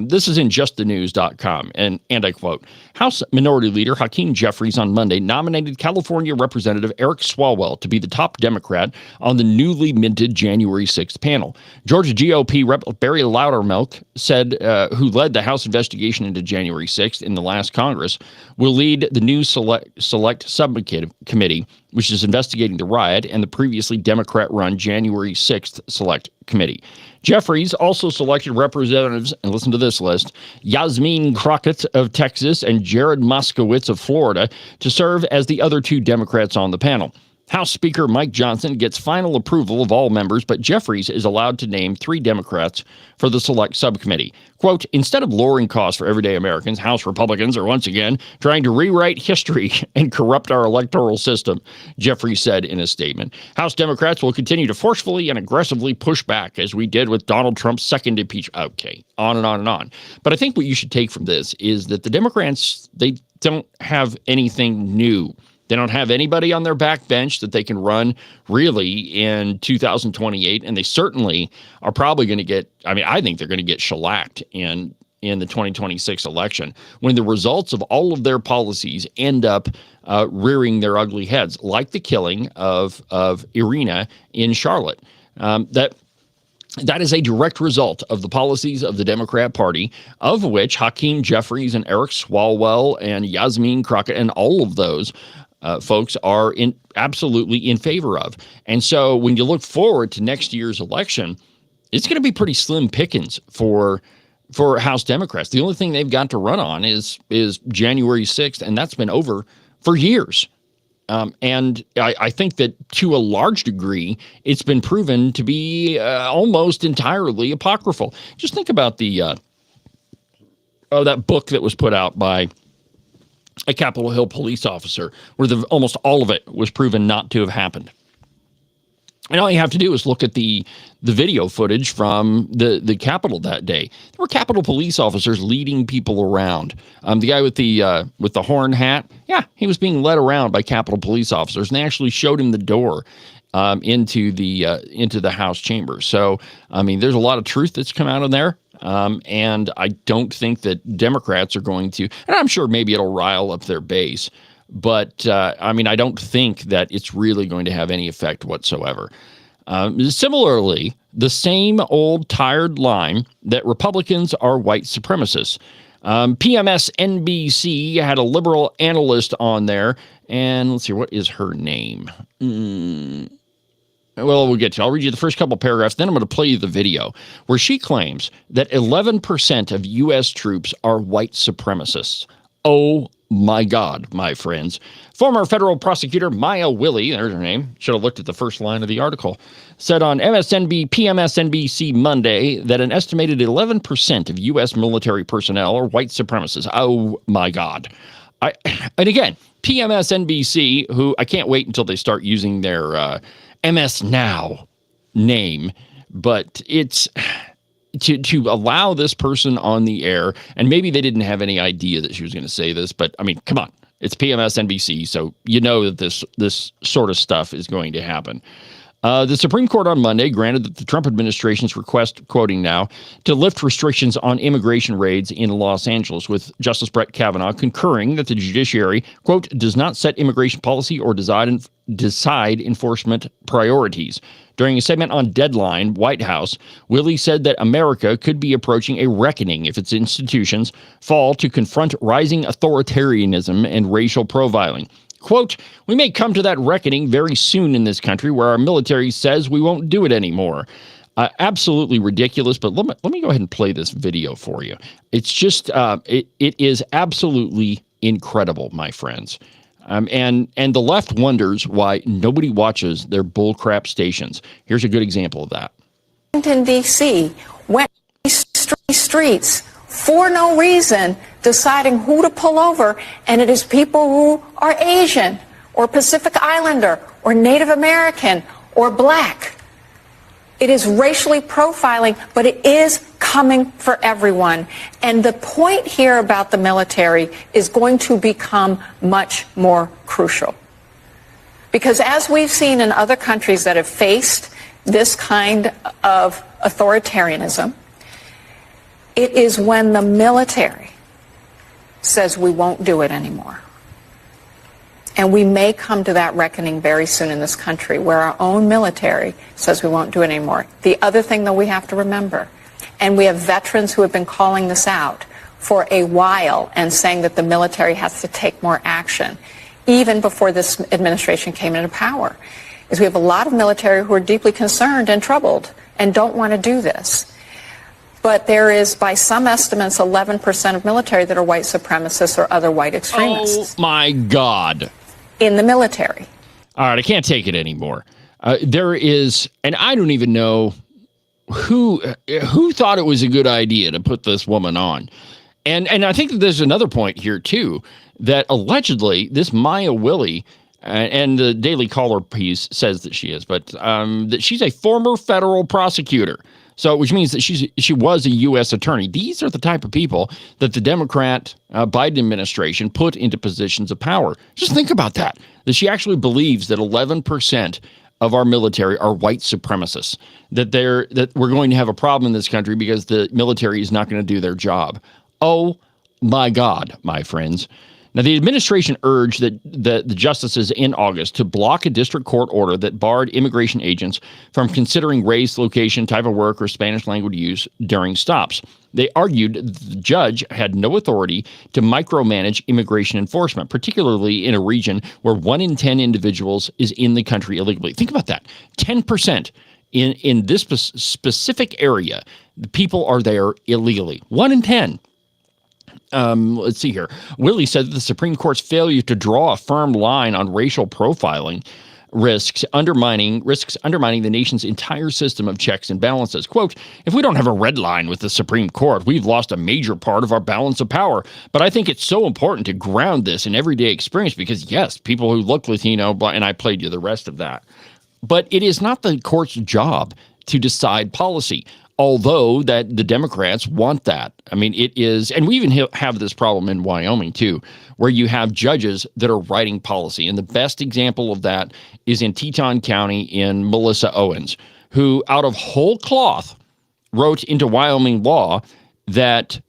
This is in justthenews.com, and I quote, House Minority Leader Hakeem Jeffries on Monday nominated California Representative Eric Swalwell to be the top Democrat on the newly minted January 6th panel. Georgia GOP Rep. Barry Loudermilk said, who led the House investigation into January 6th in the last Congress, will lead the new select subcommittee, which is investigating the riot, and the previously Democrat-run January 6th Select Committee. Jeffries also selected representatives, and listen to this list, Yasmin Crockett of Texas and Jared Moskowitz of Florida to serve as the other two Democrats on the panel. House Speaker Mike Johnson gets final approval of all members, but Jeffries is allowed to name 3 Democrats for the select subcommittee. Quote, instead of lowering costs for everyday Americans, House Republicans are once again trying to rewrite history and corrupt our electoral system, Jeffries said in a statement. House Democrats will continue to forcefully and aggressively push back, as we did with Donald Trump's second impeachment. Okay, on and on and on. But I think what you should take from this is that the Democrats, they don't have anything new. They don't have anybody on their backbench that they can run really in 2028. And they certainly are probably going to get, I think they're going to get shellacked in the 2026 election when the results of all of their policies end up rearing their ugly heads, like the killing of Irina in Charlotte. That is a direct result of the policies of the Democrat Party, of which Hakeem Jeffries and Eric Swalwell and Yasmin Crockett and all of those folks are absolutely in favor of. And so when you look forward to next year's election, it's going to be pretty slim pickings for House Democrats. The only thing they've got to run on is January 6th, and that's been over for years. And I think that to a large degree, it's been proven to be almost entirely apocryphal. Just think about that book that was put out by a Capitol Hill police officer, where almost all of it was proven not to have happened. And all you have to do is look at the video footage from the Capitol that day. There were Capitol police officers leading people around. The guy with the horn hat, yeah, he was being led around by Capitol police officers, and they actually showed him the door into the House chamber. So, I mean, there's a lot of truth that's come out of there. And I don't think that Democrats are going to, and I'm sure maybe it'll rile up their base. But, I mean, I don't think that it's really going to have any effect whatsoever. Similarly, the same old tired line that Republicans are white supremacists. PMS NBC had a liberal analyst on there. And let's see, what is her name? Well, we'll get to it. I'll read you the first couple paragraphs, then I'm going to play you the video, where she claims that 11% of U.S. troops are white supremacists. Oh, my God, my friends. Former federal prosecutor Maya Willie, there's her name, should have looked at the first line of the article, said on PMSNBC Monday that an estimated 11% of U.S. military personnel are white supremacists. Oh, my God. And again, PMSNBC, who I can't wait until they start using their MS Now name, but it's to allow this person on the air, and maybe they didn't have any idea that she was going to say this, but I mean, come on, it's PMSNBC, so you know that this sort of stuff is going to happen. The Supreme Court on Monday granted that the Trump administration's request, quoting now, to lift restrictions on immigration raids in Los Angeles, with Justice Brett Kavanaugh concurring that the judiciary, quote, does not set immigration policy or decide enforcement priorities. During a segment on Deadline, White House, Willie said that America could be approaching a reckoning if its institutions fall to confront rising authoritarianism and racial profiling. Quote, we may come to that reckoning very soon in this country where our military says we won't do it anymore. Absolutely ridiculous, but let me go ahead and play this video for you. It's just, it is absolutely incredible, my friends. And the left wonders why nobody watches their bullcrap stations. Here's a good example of that. Washington, D.C. went streets for no reason, deciding who to pull over, and it is people who are Asian or Pacific Islander or Native American or black. It is racially profiling, but it is coming for everyone. And the point here about the military is going to become much more crucial. Because as we've seen in other countries that have faced this kind of authoritarianism, it is when the military says we won't do it anymore. And we may come to that reckoning very soon in this country where our own military says we won't do it anymore. The other thing that we have to remember, and we have veterans who have been calling this out for a while and saying that the military has to take more action, even before this administration came into power, is we have a lot of military who are deeply concerned and troubled and don't want to do this. But there is, by some estimates, 11% of military that are white supremacists or other white extremists. Oh, my God. In the military. All right, I can't take it anymore. There is, and I don't even know who thought it was a good idea to put this woman on. And I think that there's another point here, too, that allegedly this Maya Willie, and the Daily Caller piece says that she is, but that she's a former federal prosecutor. So, which means that she was a U.S. attorney. These are the type of people that the Democrat Biden administration put into positions of power. Just think about that she actually believes that 11% of our military are white supremacists, that we're going to have a problem in this country because the military is not going to do their job. Oh, my God, my friends. Now, the administration urged that the justices in August to block a district court order that barred immigration agents from considering race, location, type of work, or Spanish language use during stops. They argued that the judge had no authority to micromanage immigration enforcement, particularly in a region where 1 in 10 individuals is in the country illegally. Think about that. 10% in this specific area, the people are there illegally. 1 in 10. Let's see here. Willie said that the Supreme Court's failure to draw a firm line on racial profiling risks undermining the nation's entire system of checks and balances. Quote, if we don't have a red line with the Supreme Court, we've lost a major part of our balance of power. But I think it's so important to ground this in everyday experience because, yes, people who look Latino, and I played you the rest of that. But it is not the court's job to decide policy, although that the Democrats want that. I mean, it is, and we even have this problem in Wyoming too, where you have judges that are writing policy. And the best example of that is in Teton County in Melissa Owens, who out of whole cloth wrote into Wyoming law that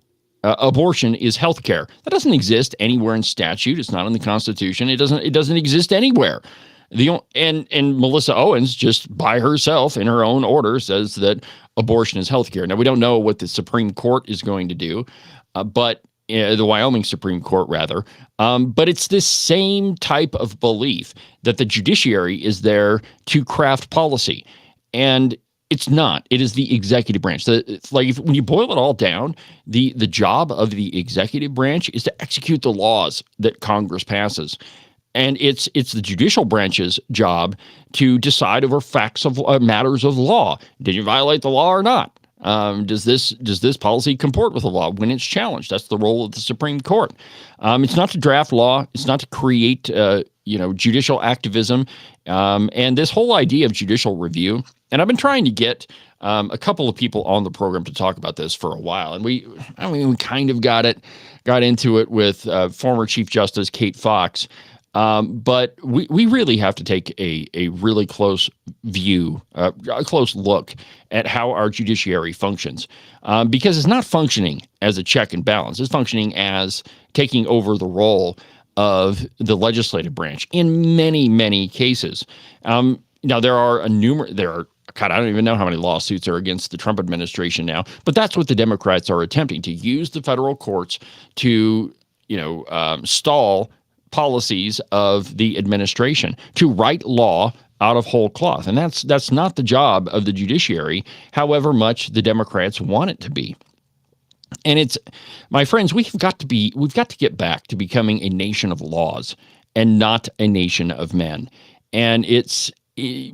abortion is health care. That doesn't exist anywhere in statute. It's not in the Constitution. It doesn't exist anywhere. And Melissa Owens, just by herself in her own order, says that abortion is health care. Now, we don't know what the Supreme Court is going to do, but the Wyoming Supreme Court, rather. But it's this same type of belief that the judiciary is there to craft policy. And it's not. It is the executive branch. It's like when you boil it all down, the job of the executive branch is to execute the laws that Congress passes. And it's the judicial branch's job to decide over facts of matters of law. Did you violate the law or not? Does this policy comport with the law when it's challenged? That's the role of the Supreme Court. It's not to draft law. It's not to create judicial activism. And this whole idea of judicial review. And I've been trying to get a couple of people on the program to talk about this for a while, and we kind of got into it with former Chief Justice Kate Fox. But we really have to take a really close view, a close look at how our judiciary functions, because it's not functioning as a check and balance. It's functioning as taking over the role of the legislative branch in many, many cases. Now, there are God, I don't even know how many lawsuits are against the Trump administration now, but that's what the Democrats are attempting, to use the federal courts to, stall policies of the administration, to write law out of whole cloth. And that's not the job of the judiciary, however much the Democrats want it to be. And it's, my friends, we've got to get back to becoming a nation of laws and not a nation of men. And it's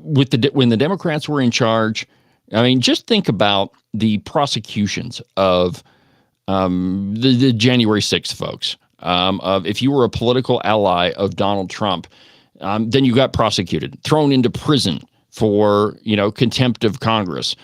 when the Democrats were in charge, I mean, just think about the prosecutions of the January 6th folks. Of if you were a political ally of Donald Trump, then you got prosecuted, thrown into prison for, contempt of Congress.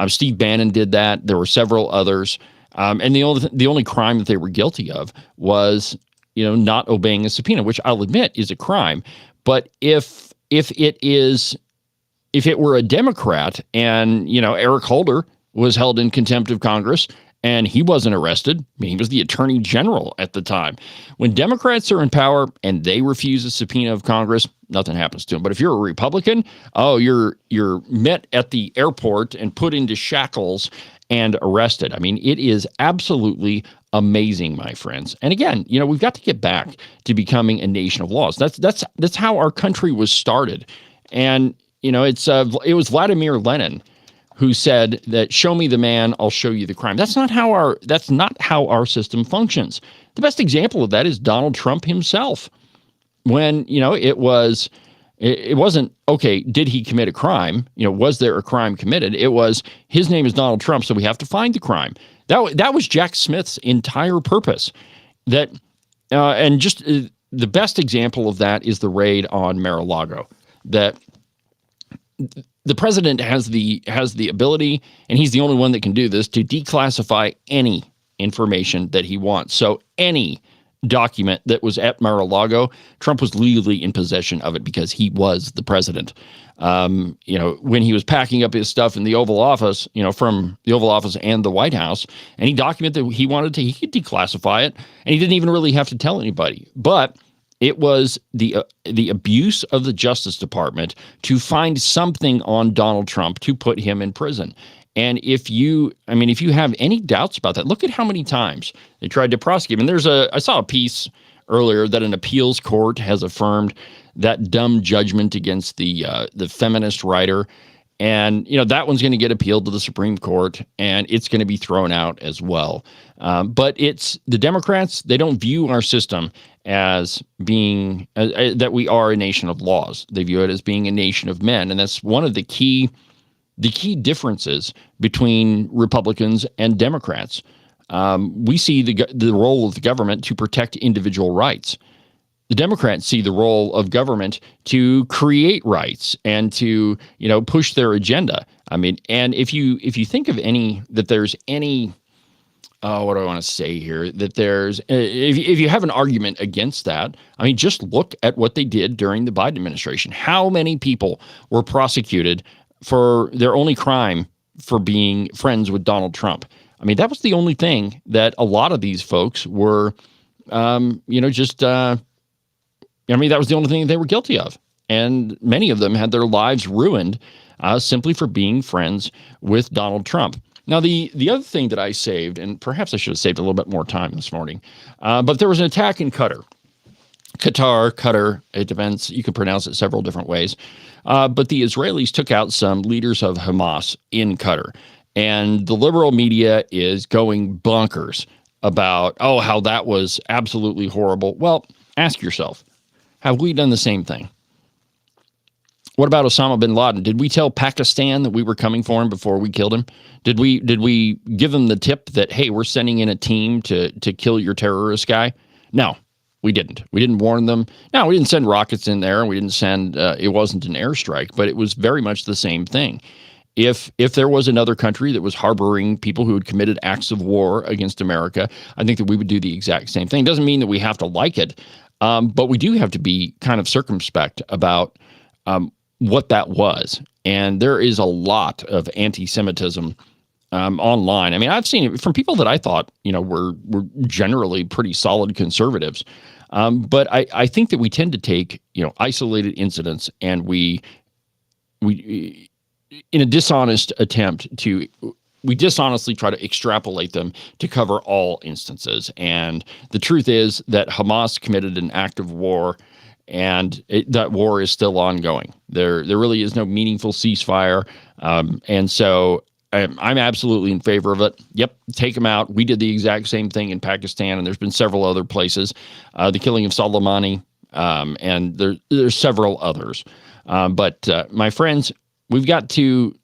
Steve Bannon did that. There were several others. And the only crime that they were guilty of was, not obeying a subpoena, which I'll admit is a crime. But if it were a Democrat and, Eric Holder was held in contempt of Congress and he wasn't arrested, I mean, he was the attorney general at the time. When Democrats are in power and they refuse a subpoena of Congress, nothing happens to them. But if you're a Republican, you're met at the airport and put into shackles and arrested. I mean, it is absolutely amazing, my friends. And again, we've got to get back to becoming a nation of laws. That's how our country was started. And it was Vladimir Lenin who said that, "Show me the man, I'll show you the crime." That's not how our system functions. The best example of that is Donald Trump himself. When it wasn't okay, did he commit a crime? Was there a crime committed? It was, his name is Donald Trump, so we have to find the crime. That was Jack Smith's entire purpose. And just the best example of that is the raid on Mar-a-Lago. That the president has the ability, and he's the only one that can do this, to declassify any information that he wants. So any document that was at Mar-a-Lago, Trump was legally in possession of it because he was the president. When he was packing up his stuff in the Oval Office, from the Oval Office and the White House, any document that he wanted to, he could declassify it, and he didn't even really have to tell anybody. But it was the abuse of the Justice Department to find something on Donald Trump to put him in prison. And if you have any doubts about that, look at how many times they tried to prosecute him. And I saw a piece earlier that an appeals court has affirmed that dumb judgment against the feminist writer. And, that one's going to get appealed to the Supreme Court, and it's going to be thrown out as well. But it's the Democrats, they don't view our system as being that we are a nation of laws. They view it as being a nation of men. And that's one of the key differences between Republicans and Democrats. We see the role of the government to protect individual rights. the Democrats see the role of government to create rights and to, push their agenda. I mean, and if you think of there's any, what do I want to say here? That there's, if you have an argument against that, I mean, just look at what they did during the Biden administration. How many people were prosecuted for their only crime for being friends with Donald Trump? I mean, that was the only thing that a lot of these folks were, that was the only thing they were guilty of. And many of them had their lives ruined simply for being friends with Donald Trump. Now, the other thing that I saved, and perhaps I should have saved a little bit more time this morning, but there was an attack in Qatar, it depends. You can pronounce it several different ways. But the Israelis took out some leaders of Hamas in Qatar. And the liberal media is going bonkers about, how that was absolutely horrible. Well, ask yourself, have we done the same thing? What about Osama bin Laden? Did we tell Pakistan that we were coming for him before we killed him? Did we give them the tip that, hey, we're sending in a team to kill your terrorist guy? No, we didn't. We didn't warn them. No, we didn't send rockets in there. We didn't send, it wasn't an airstrike, but it was very much the same thing. If there was another country that was harboring people who had committed acts of war against America, I think that we would do the exact same thing. Doesn't mean that we have to like it, but we do have to be kind of circumspect about what that was. And there is a lot of anti-Semitism online. I mean, I've seen it from people that I thought, were generally pretty solid conservatives. But I think that we tend to take, isolated incidents and we in a dishonest attempt we dishonestly try to extrapolate them to cover all instances. And the truth is that Hamas committed an act of war, and that war is still ongoing. There really is no meaningful ceasefire. And so I'm absolutely in favor of it. Yep, take them out. We did the exact same thing in Pakistan, and there's been several other places. The killing of Soleimani, and there's several others. But my friends, we've got to,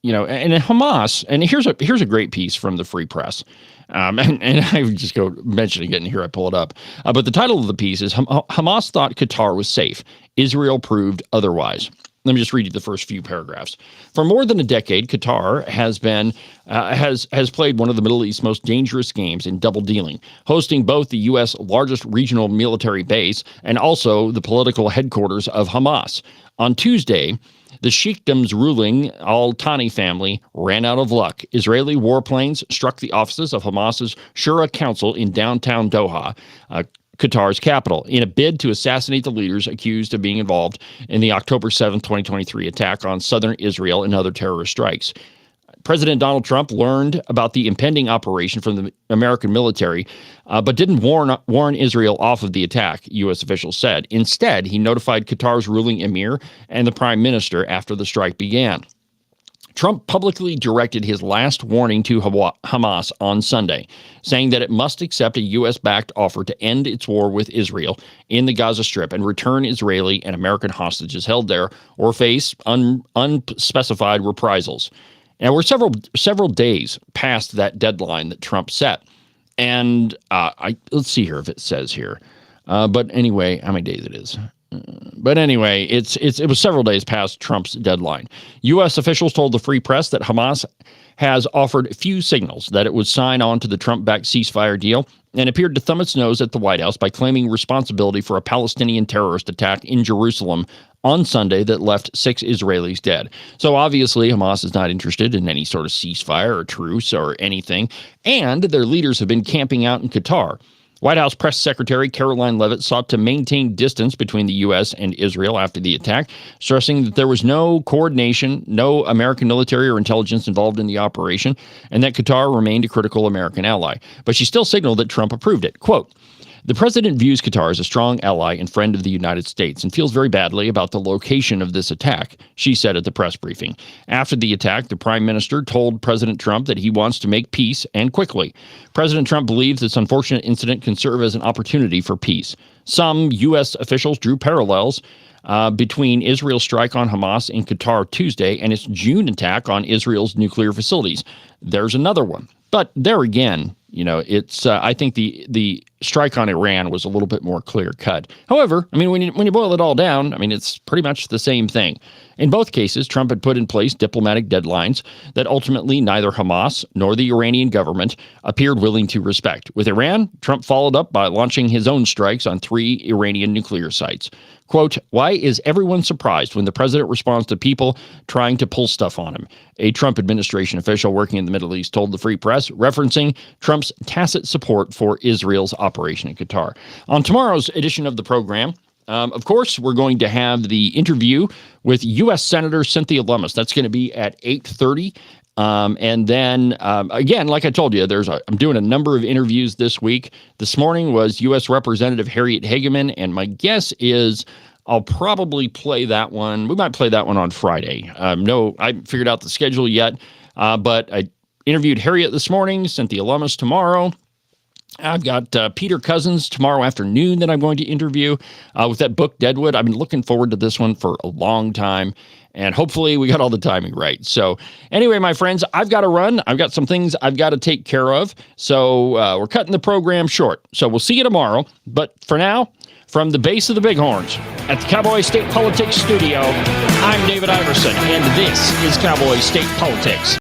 and Hamas, and here's a great piece from the Free Press. And I would just go mention it again here. I pull it up. But the title of the piece is Hamas thought Qatar was safe. Israel proved otherwise. Let me just read you the first few paragraphs. For more than a decade, Qatar has played one of the Middle East's most dangerous games in double dealing, hosting both the U.S. largest regional military base and also the political headquarters of Hamas. On Tuesday, the Sheikdom's ruling Al-Thani family ran out of luck. Israeli warplanes struck the offices of Hamas's Shura Council in downtown Doha, Qatar's capital, in a bid to assassinate the leaders accused of being involved in the October 7, 2023 attack on southern Israel and other terrorist strikes. President Donald Trump learned about the impending operation from the American military, but didn't warn Israel off of the attack, U.S. officials said. Instead, he notified Qatar's ruling emir and the prime minister after the strike began. Trump publicly directed his last warning to Hamas on Sunday, saying that it must accept a U.S.-backed offer to end its war with Israel in the Gaza Strip and return Israeli and American hostages held there or face unspecified reprisals. Now, we're several days past that deadline that Trump set. And let's see here if it says here. But anyway, how many days it is? But anyway, it was several days past Trump's deadline. U.S. officials told the Free Press that Hamas has offered few signals that it would sign on to the Trump-backed ceasefire deal and appeared to thumb its nose at the White House by claiming responsibility for a Palestinian terrorist attack in Jerusalem on Sunday that left 6 Israelis dead. So obviously Hamas is not interested in any sort of ceasefire or truce or anything, and their leaders have been camping out in Qatar. White House Press Secretary Caroline Leavitt sought to maintain distance between the U.S. and Israel after the attack, stressing that there was no coordination, no American military or intelligence involved in the operation, and that Qatar remained a critical American ally. But she still signaled that Trump approved it. Quote, "The president views Qatar as a strong ally and friend of the United States and feels very badly about the location of this attack," she said at the press briefing. After the attack, the prime minister told President Trump that he wants to make peace and quickly. President Trump believes this unfortunate incident can serve as an opportunity for peace. Some U.S. officials drew parallels between Israel's strike on Hamas in Qatar Tuesday and its June attack on Israel's nuclear facilities. There's another one. But there again, it's I think the strike on Iran was a little bit more clear cut. However, I mean, when you boil it all down, I mean, it's pretty much the same thing. In both cases, Trump had put in place diplomatic deadlines that ultimately neither Hamas nor the Iranian government appeared willing to respect. With Iran, Trump followed up by launching his own strikes on 3 Iranian nuclear sites. Quote, "Why is everyone surprised when the president responds to people trying to pull stuff on him?" A Trump administration official working in the Middle East told the Free Press, referencing Trump's tacit support for Israel's operation in Qatar. On tomorrow's edition of the program, of course, we're going to have the interview with U.S. Senator Cynthia Lummis. That's going to be at 8:30. And then, again, like I told you, I'm doing a number of interviews this week. This morning was U.S. Representative Harriet Hageman, and my guess is I'll probably play that one. We might play that one on Friday. No, I haven't figured out the schedule yet, but I interviewed Harriet this morning, Cynthia Lummis tomorrow. I've got Peter Cousins tomorrow afternoon that I'm going to interview with that book, Deadwood. I've been looking forward to this one for a long time, and hopefully we got all the timing right. So anyway, my friends, I've got to run. I've got some things I've got to take care of. So we're cutting the program short. So we'll see you tomorrow. But for now, from the base of the Bighorns at the Cowboy State Politics Studio, I'm David Iverson, and this is Cowboy State Politics.